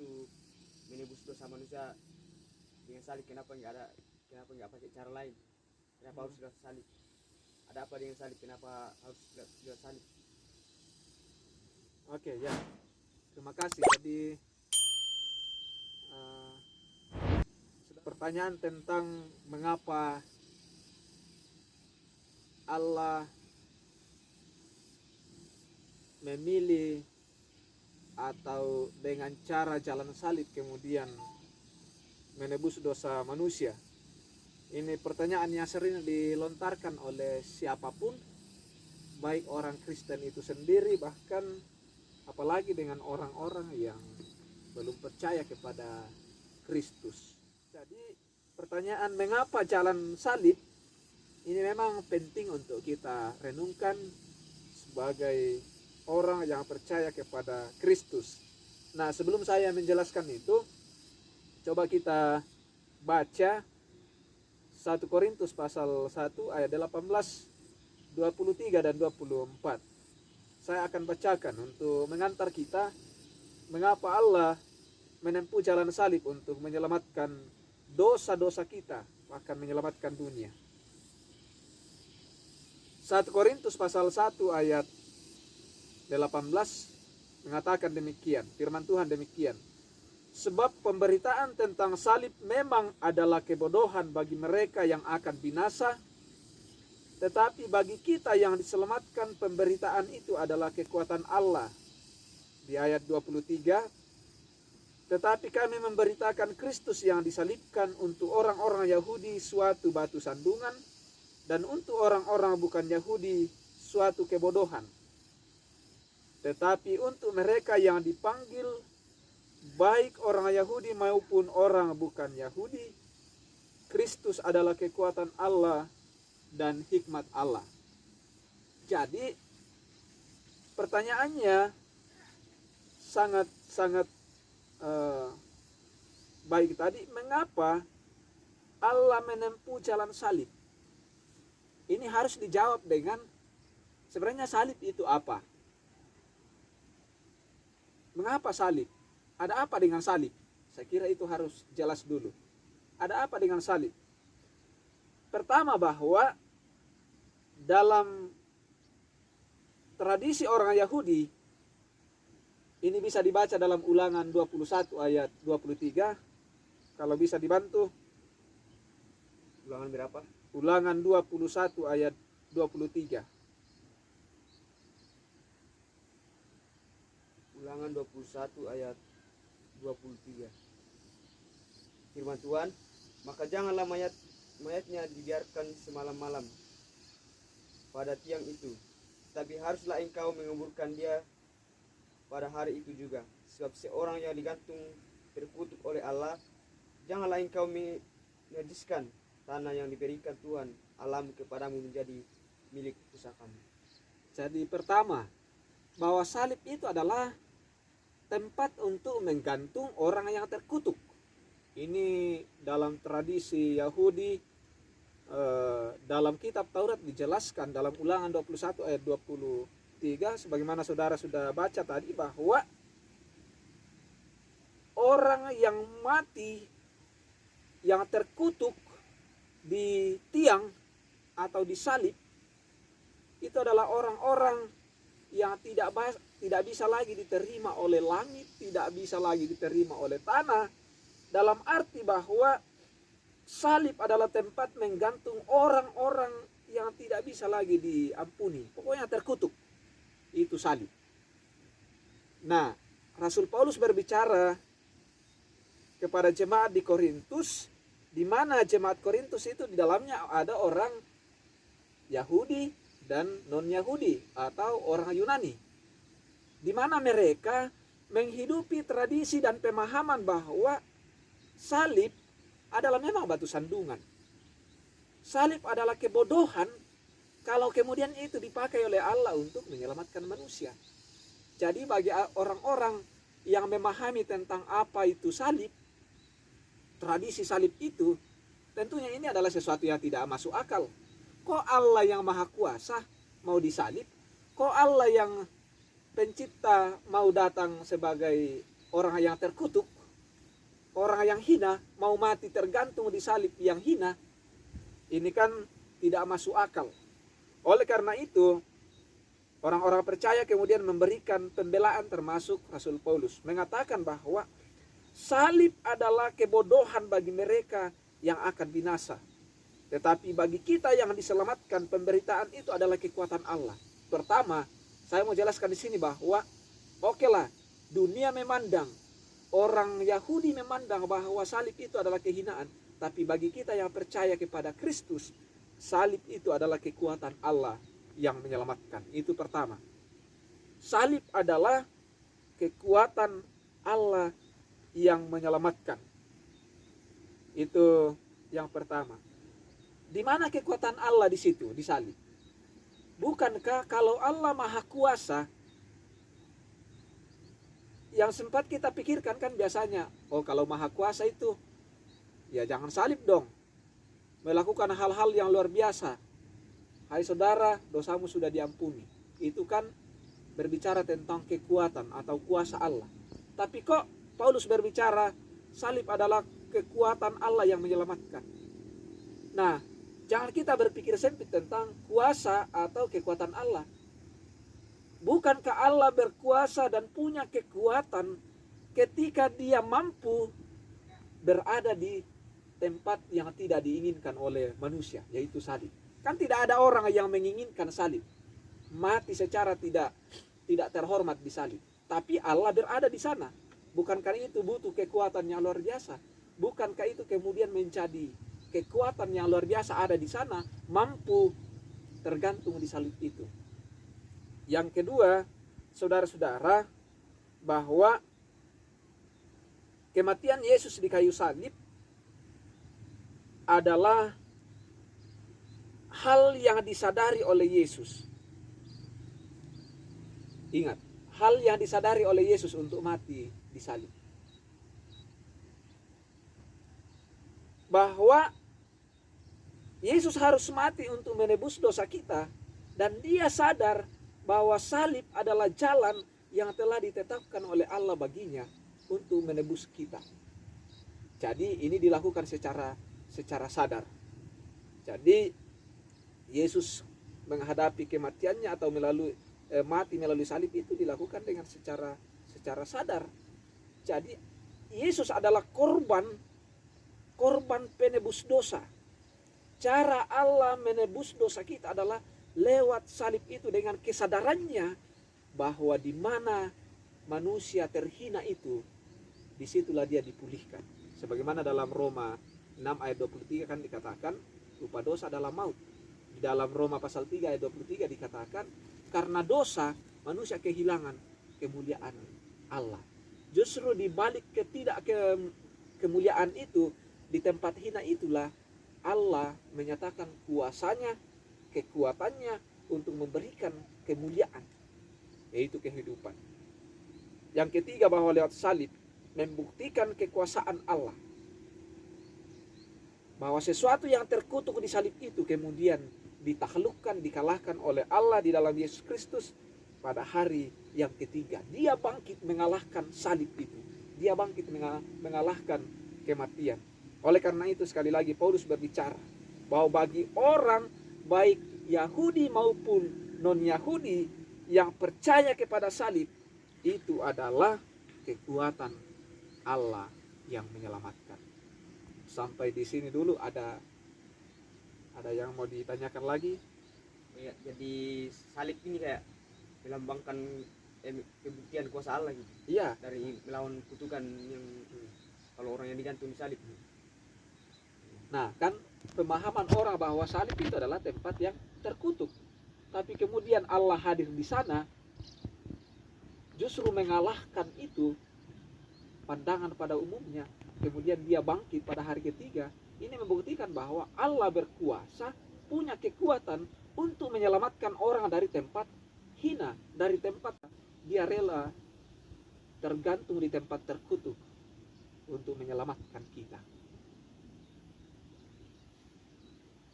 untuk menebus dosa manusia dengan salib, kenapa nggak pakai cara lain? Kenapa harus lewat salib? Ada apa dengan salib? Kenapa harus lewat salib? Oke, ya. Terima kasih. Jadi eh, pertanyaan tentang mengapa Allah memilih atau dengan cara jalan salib kemudian menebus dosa manusia. Ini pertanyaan yang sering dilontarkan oleh siapapun, baik orang Kristen itu sendiri, bahkan apalagi dengan orang-orang yang belum percaya kepada Kristus. Jadi pertanyaan mengapa jalan salib ini memang penting untuk kita renungkan sebagai orang yang percaya kepada Kristus. Nah, sebelum saya menjelaskan itu, coba kita baca 1 Korintus pasal 1 ayat 18, 23 dan 24. Saya akan bacakan untuk mengantar kita mengapa Allah menempuh jalan salib untuk menyelamatkan dosa-dosa kita, bahkan menyelamatkan dunia. 1 Korintus pasal 1 ayat 18 mengatakan demikian, firman Tuhan demikian. Sebab pemberitaan tentang salib memang adalah kebodohan bagi mereka yang akan binasa, tetapi bagi kita yang diselamatkan pemberitaan itu adalah kekuatan Allah. Di ayat 23, tetapi kami memberitakan Kristus yang disalibkan untuk orang-orang Yahudi suatu batu sandungan, dan untuk orang-orang bukan Yahudi suatu kebodohan. Tetapi untuk mereka yang dipanggil, baik orang Yahudi maupun orang bukan Yahudi, Kristus adalah kekuatan Allah dan hikmat Allah. Jadi pertanyaannya sangat baik tadi, mengapa Allah menempuh jalan salib? Ini harus dijawab dengan sebenarnya salib itu apa? Mengapa salib? Ada apa dengan salib? Saya kira itu harus jelas dulu. Ada apa dengan salib? Pertama, bahwa dalam tradisi orang Yahudi, ini bisa dibaca dalam Ulangan 21 ayat 23. Kalau bisa dibantu. Ulangan berapa? Ulangan 21 ayat 23. Ulangan 21 ayat 23. Firman Tuhan, maka janganlah mayatnya dibiarkan semalam-malam pada tiang itu, tapi haruslah engkau menguburkan dia pada hari itu juga. Sebab seorang yang digantung terkutuk oleh Allah, janganlah engkau menajiskan tanah yang diberikan Tuhan Allahmu kepadamu menjadi milik pusakamu. Jadi pertama, bahwa salib itu adalah tempat untuk menggantung orang yang terkutuk. Ini dalam tradisi Yahudi, dalam kitab Taurat dijelaskan dalam Ulangan 21 ayat 23, sebagaimana saudara sudah baca tadi, bahwa orang yang mati, yang terkutuk di tiang atau di salib, itu adalah orang-orang yang tidak bisa lagi diterima oleh langit, tidak bisa lagi diterima oleh tanah, dalam arti bahwa salib adalah tempat menggantung orang-orang yang tidak bisa lagi diampuni, pokoknya terkutuk. Itu salib. Nah, Rasul Paulus berbicara kepada jemaat di Korintus, di mana jemaat Korintus itu di dalamnya ada orang Yahudi dan non-Yahudi atau orang Yunani, di mana mereka menghidupi tradisi dan pemahaman bahwa salib adalah memang batu sandungan. Salib adalah kebodohan kalau kemudian itu dipakai oleh Allah untuk menyelamatkan manusia. Jadi bagi orang-orang yang memahami tentang apa itu salib, tradisi salib itu, tentunya ini adalah sesuatu yang tidak masuk akal. Kok Allah yang maha kuasa mau disalib? Kok Allah yang pencipta mau datang sebagai orang yang terkutuk, orang yang hina mau mati tergantung di salib yang hina, ini kan tidak masuk akal. Oleh karena itu, orang-orang percaya kemudian memberikan pembelaan, termasuk Rasul Paulus, mengatakan bahwa salib adalah kebodohan bagi mereka yang akan binasa. Tetapi bagi kita yang diselamatkan, pemberitaan itu adalah kekuatan Allah. Pertama, saya mau jelaskan di sini bahwa okelah, dunia memandang, orang Yahudi memandang bahwa salib itu adalah kehinaan. Tapi bagi kita yang percaya kepada Kristus, salib itu adalah kekuatan Allah yang menyelamatkan. Itu pertama. Salib adalah kekuatan Allah yang menyelamatkan. Itu yang pertama. Di mana kekuatan Allah di situ, di salib? Bukankah kalau Allah Maha Kuasa, yang sempat kita pikirkan kan biasanya, oh kalau Maha Kuasa itu, ya jangan salib dong. Melakukan hal-hal yang luar biasa. Hai saudara, dosamu sudah diampuni. Itu kan berbicara tentang kekuatan atau kuasa Allah. Tapi kok Paulus berbicara salib adalah kekuatan Allah yang menyelamatkan. Nah, jangan kita berpikir sempit tentang kuasa atau kekuatan Allah. Bukankah Allah berkuasa dan punya kekuatan ketika dia mampu berada di tempat yang tidak diinginkan oleh manusia, yaitu salib. Kan tidak ada orang yang menginginkan salib, mati secara tidak terhormat di salib. Tapi Allah berada di sana. Bukankah itu butuh kekuatan yang luar biasa? Bukankah itu kemudian menjadi kekuatan yang luar biasa ada di sana, mampu tergantung di salib itu. Yang kedua, saudara-saudara, bahwa kematian Yesus di kayu salib adalah hal yang disadari oleh Yesus. Ingat, hal yang disadari oleh Yesus untuk mati di salib. Bahwa Yesus harus mati untuk menebus dosa kita, dan dia sadar bahwa salib adalah jalan yang telah ditetapkan oleh Allah baginya untuk menebus kita. Jadi ini dilakukan secara sadar. Jadi Yesus menghadapi kematiannya atau mati melalui salib itu dilakukan dengan secara sadar. Jadi Yesus adalah korban penebus dosa. Cara Allah menebus dosa kita adalah lewat salib itu, dengan kesadarannya bahwa di mana manusia terhina itu, disitulah dia dipulihkan. Sebagaimana dalam Roma 6 ayat 23 kan dikatakan, upah dosa adalah maut. Di dalam Roma pasal 3 ayat 23 dikatakan, karena dosa manusia kehilangan kemuliaan Allah. Justru di balik kemuliaan itu, di tempat hina itulah Allah menyatakan kuasanya, kekuatannya untuk memberikan kemuliaan, yaitu kehidupan. Yang ketiga, bahwa lewat salib membuktikan kekuasaan Allah. Bahwa sesuatu yang terkutuk di salib itu kemudian ditaklukkan, dikalahkan oleh Allah di dalam Yesus Kristus pada hari yang ketiga. Dia bangkit mengalahkan salib itu. Dia bangkit mengalahkan kematian. Oleh karena itu sekali lagi Paulus berbicara bahwa bagi orang baik Yahudi maupun non-Yahudi yang percaya kepada salib, itu adalah kekuatan Allah yang menyelamatkan. Sampai di sini dulu. Ada yang mau ditanyakan lagi? Ya, jadi salib ini kayak melambangkan kebuktian kuasa Allah gitu. Iya. Dari melawan kutukan yang kalau orang yang digantung di salib. Nah, kan pemahaman orang bahwa salib itu adalah tempat yang terkutuk. Tapi kemudian Allah hadir di sana, justru mengalahkan itu pandangan pada umumnya. Kemudian dia bangkit pada hari ketiga. Ini membuktikan bahwa Allah berkuasa, punya kekuatan untuk menyelamatkan orang dari tempat hina, dari tempat dia rela tergantung di tempat terkutuk untuk menyelamatkan kita.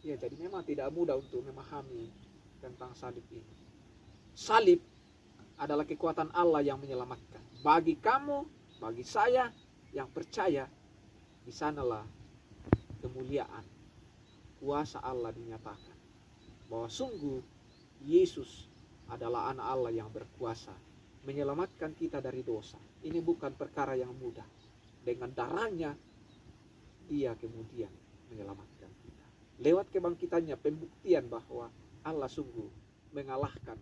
Ya, jadi memang tidak mudah untuk memahami tentang salib ini. Salib adalah kekuatan Allah yang menyelamatkan. Bagi kamu Bagi saya yang percaya, di sanalah kemuliaan, kuasa Allah dinyatakan. Bahwa sungguh Yesus adalah anak Allah yang berkuasa menyelamatkan kita dari dosa. Ini bukan perkara yang mudah. Dengan darahnya dia kemudian menyelamatkan kita. Lewat kebangkitannya, pembuktian bahwa Allah sungguh mengalahkan